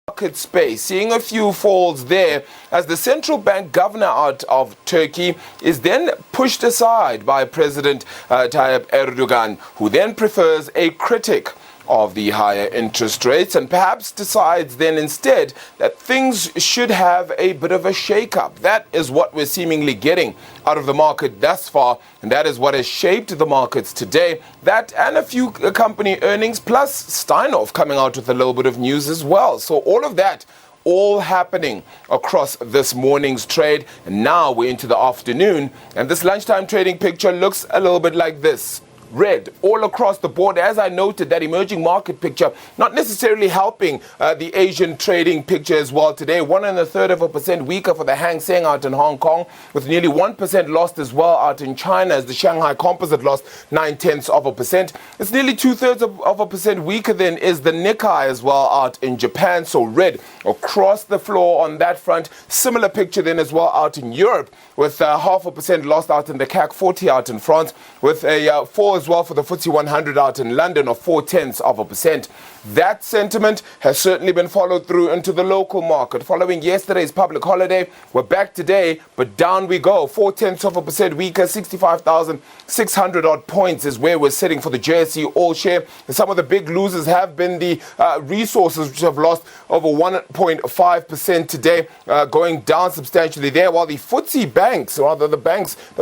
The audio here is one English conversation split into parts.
market space, seeing a few falls there as the central bank governor out of Turkey is then pushed aside by President Tayyip Erdogan, who then prefers a critic of the higher interest rates and perhaps decides then instead that things should have a bit of a shake-up. That is what we're seemingly getting out of the market thus far, and that is what has shaped the markets today. That and a few company earnings, plus Steinhoff coming out with a little bit of news as well. So all of that all happening across this morning's trade, and now we're into the afternoon, and this lunchtime trading picture looks a little bit like this. Red all across the board. As I noted, that emerging market picture not necessarily helping the Asian trading picture as well today. 1.33% weaker for the Hang Seng out in Hong Kong, with nearly 1% lost as well out in China as the Shanghai Composite lost 0.9%. It's nearly 0.2% weaker than is the Nikkei as well out in Japan. So red across the floor on that front. Similar picture then as well out in Europe, with 0.5% lost out in the CAC 40 out in France, with a fall as well for the FTSE 100 out in London of 0.4%. That sentiment has certainly been followed through into the local market. Following yesterday's public holiday, we're back today, but down we go. 0.4% weaker, 65,600 odd points is where we're sitting for the JSE All Share. And some of the big losers have been the resources, which have lost over 1.5% today, going down substantially there, while the FTSE banks, or rather the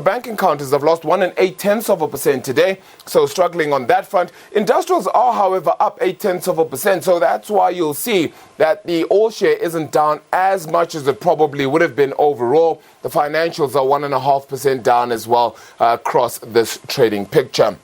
banking counters have lost 1.8% today. So struggling on that front. Industrials are, however, up 0.8%. So that's why you'll see that the all share isn't down as much as it probably would have been overall. The financials are 1.5% down as well across this trading picture.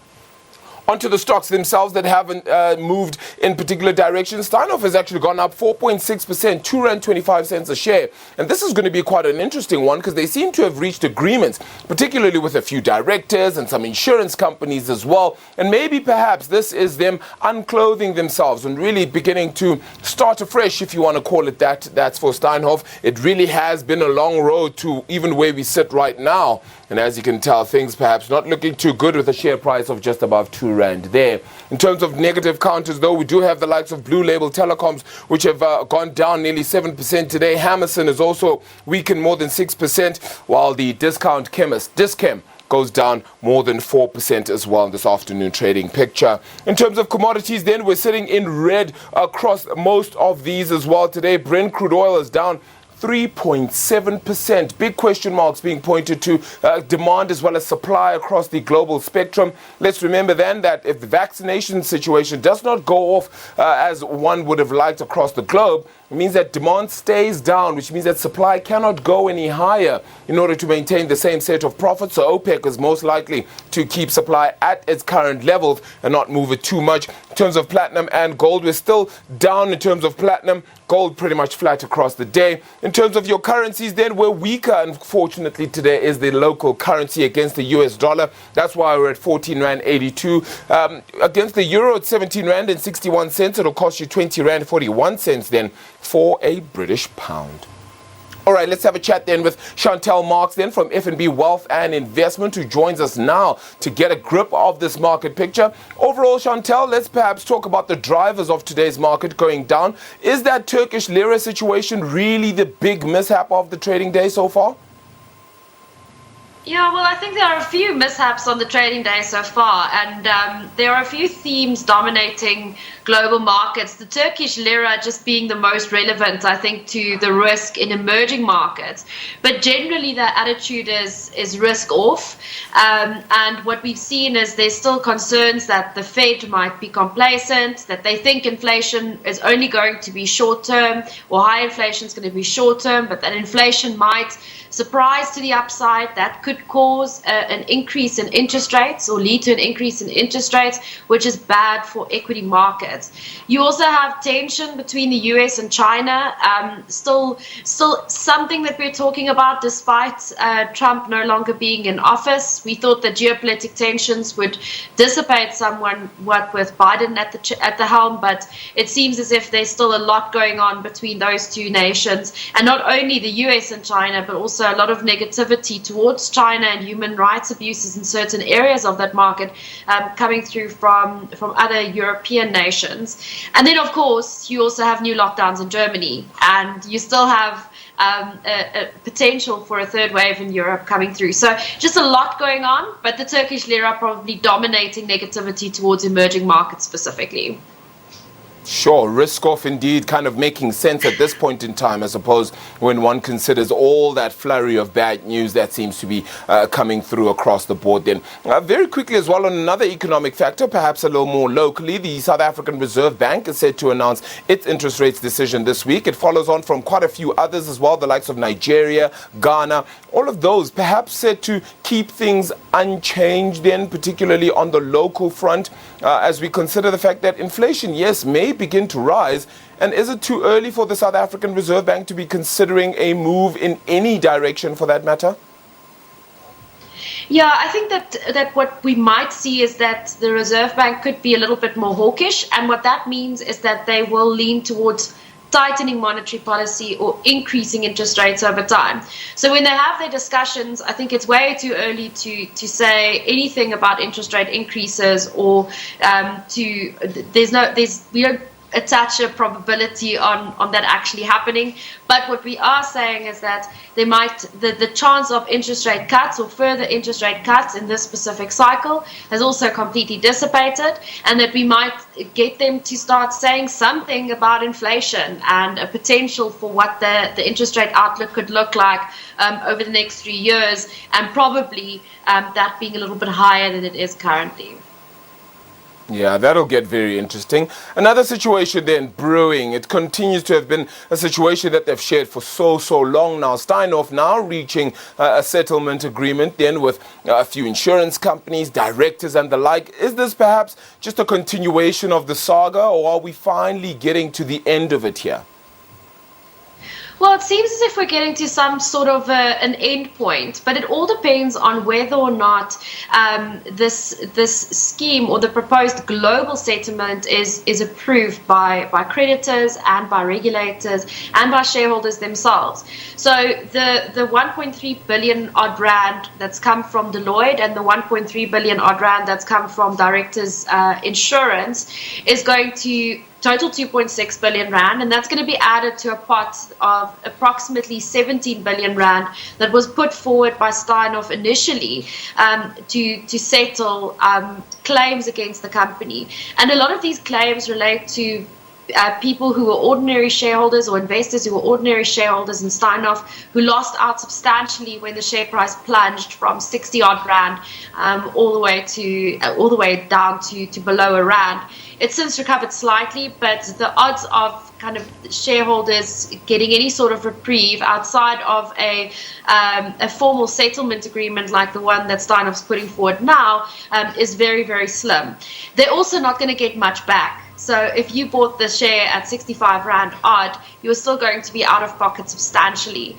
Onto the stocks themselves that haven't moved in particular directions. Steinhoff has actually gone up 4.6%, R2.25 a share. And this is going to be quite an interesting one because they seem to have reached agreements, particularly with a few directors and some insurance companies as well. And maybe perhaps this is them unclothing themselves and really beginning to start afresh, if you want to call it that. That's for Steinhoff. It really has been a long road to even where we sit right now. And as you can tell, things perhaps not looking too good with a share price of just above R2 there. In terms of negative counters, though, we do have the likes of Blue Label Telecoms, which have gone down nearly 7% today. Hammerson is also weakened more than 6%, while the discount chemist, Dischem, goes down more than 4% as well in this afternoon trading picture. In terms of commodities, then, we're sitting in red across most of these as well today. Brent crude oil is down 3.7%. Big question marks being pointed to demand as well as supply across the global spectrum. Let's remember then that if the vaccination situation does not go off as one would have liked across the globe, it means that demand stays down, which means that supply cannot go any higher in order to maintain the same set of profits. So OPEC is most likely to keep supply at its current levels and not move it too much. In terms of platinum and gold, we're still down in terms of platinum. Gold pretty much flat across the day. In terms of your currencies, then, we're weaker, unfortunately, today is the local currency against the US dollar. That's why we're at 14.82 Rand. Against the euro, it's 17.61 Rand. It'll cost you 20.41 Rand then for a British pound. All right, let's have a chat then with Chantal Marx then from F&B Wealth and Investment, who joins us now to get a grip of this market picture. Overall, Chantal, let's perhaps talk about the drivers of today's market going down. Is that Turkish lira situation really the big mishap of the trading day so far? Yeah, well, I think there are a few mishaps on the trading day so far, and there are a few themes dominating global markets. The Turkish lira just being the most relevant, I think, to the risk in emerging markets. But generally, the attitude is risk off. And what we've seen is there's still concerns that the Fed might be complacent, that they think inflation is only going to be short term, or high inflation is going to be short term, but that inflation might surprise to the upside. That could cause an increase in interest rates or lead to an increase in interest rates, which is bad for equity markets. You also have tension between the US and China, still something that we're talking about despite Trump no longer being in office. We thought that geopolitical tensions would dissipate somewhat with Biden at the helm, but it seems as if there's still a lot going on between those two nations, and not only the US and China, but also a lot of negativity towards China China and human rights abuses in certain areas of that market coming through from other European nations. And then, of course, you also have new lockdowns in Germany, and you still have a potential for a third wave in Europe coming through. So just a lot going on, but the Turkish lira probably dominating negativity towards emerging markets specifically. Sure, risk off indeed, kind of making sense at this point in time, I suppose, when one considers all that flurry of bad news that seems to be coming through across the board. Then very quickly as well, on another economic factor, perhaps a little more locally, the South African Reserve Bank is set to announce its interest rates decision this week. It follows on from quite a few others as well, the likes of Nigeria, Ghana, all of those perhaps set to keep things unchanged then, particularly on the local front, as we consider the fact that inflation, yes, may begin to rise. And is it too early for the South African Reserve Bank to be considering a move in any direction for that matter? Yeah, I think that what we might see is that the Reserve Bank could be a little bit more hawkish, and what that means is that they will lean towards tightening monetary policy or increasing interest rates over time. So when they have their discussions, I think it's way too early to say anything about interest rate increases or we don't attach a probability on that actually happening. But what we are saying is that they might the chance of interest rate cuts or further interest rate cuts in this specific cycle has also completely dissipated, and that we might get them to start saying something about inflation and a potential for what the interest rate outlook could look like over the next 3 years, and probably that being a little bit higher than it is currently. Yeah, that'll get very interesting. Another situation then brewing. It continues to have been a situation that they've shared for so long now. Steinhoff now reaching a settlement agreement then with a few insurance companies, directors and the like. Is this perhaps just a continuation of the saga, or are we finally getting to the end of it here? Well, it seems as if we're getting to some sort of an end point, but it all depends on whether or not this scheme or the proposed global settlement is approved by creditors and by regulators and by shareholders themselves. So the 1.3 billion odd rand that's come from Deloitte and the 1.3 billion odd rand that's come from Directors Insurance is going to total 2.6 billion rand, and that's going to be added to a pot of approximately 17 billion rand that was put forward by Steinhoff initially to settle claims against the company. And a lot of these claims relate to people who were ordinary shareholders or investors who were ordinary shareholders in Steinhoff who lost out substantially when the share price plunged from 60 odd rand all the way down to below a rand. It's since recovered slightly, but the odds of kind of shareholders getting any sort of reprieve outside of a formal settlement agreement like the one that Steinhoff's putting forward now is very, very slim. They're also not going to get much back. So if you bought the share at 65 rand odd, you're still going to be out of pocket substantially.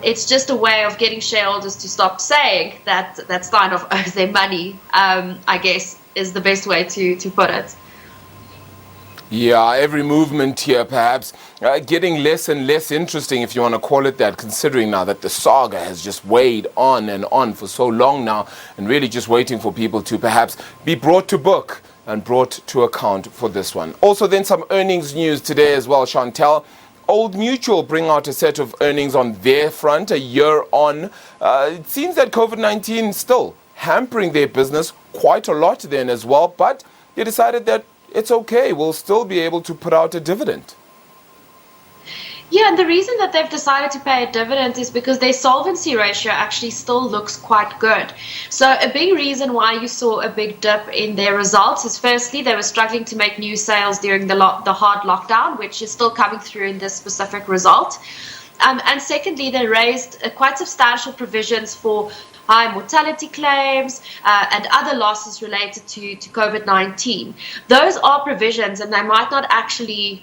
It's just a way of getting shareholders to stop saying that Steinhoff owes their money, I guess, is the best way to put it. Yeah, every movement here perhaps getting less and less interesting, if you want to call it that, considering now that the saga has just weighed on and on for so long now, and really just waiting for people to perhaps be brought to book and brought to account for this one. Also then some earnings news today as well, Chantal. Old Mutual bring out a set of earnings on their front a year on. It seems that COVID-19 still hampering their business quite a lot then as well, but they decided that it's okay, we'll still be able to put out a dividend. Yeah, and the reason that they've decided to pay a dividend is because their solvency ratio actually still looks quite good. So a big reason why you saw a big dip in their results is firstly, they were struggling to make new sales during the hard lockdown, which is still coming through in this specific result. And secondly, they raised quite substantial provisions for high mortality claims and other losses related to COVID-19. Those are provisions, and they might not actually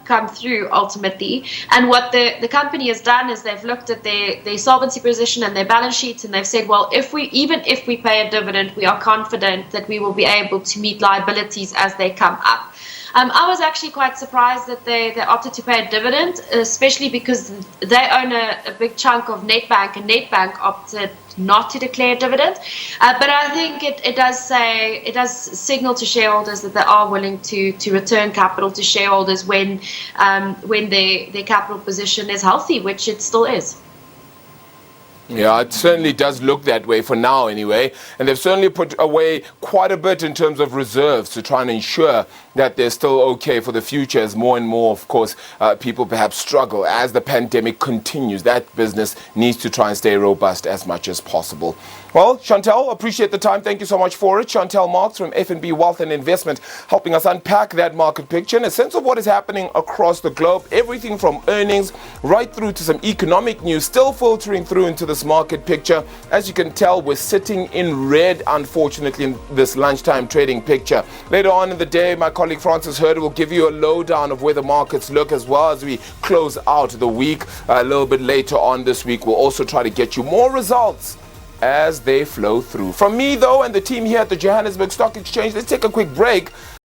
come through ultimately. And what the company has done is they've looked at their solvency position and their balance sheets, and they've said, well, even if we pay a dividend, we are confident that we will be able to meet liabilities as they come up. I was actually quite surprised that they opted to pay a dividend, especially because they own a big chunk of Nedbank, and Nedbank opted not to declare a dividend. But I think it does signal to shareholders that they are willing to return capital to shareholders when their capital position is healthy, which it still is. Yeah, it certainly does look that way for now anyway. And they've certainly put away quite a bit in terms of reserves to try and ensure that they're still okay for the future as more and more, of course, people perhaps struggle as the pandemic continues. That business needs to try and stay robust as much as possible. Well, Chantal, appreciate the time. Thank you so much for it. Chantal Marx from FNB Wealth and Investment, helping us unpack that market picture and a sense of what is happening across the globe. Everything from earnings right through to some economic news still filtering through into this market picture. As you can tell, we're sitting in red, unfortunately, in this lunchtime trading picture. Later on in the day, my colleague Francis Herder will give you a lowdown of where the markets look as well as we close out the week. A little bit later on this week, we'll also try to get you more results as they flow through. From me, though, and the team here at the Johannesburg Stock Exchange, let's take a quick break.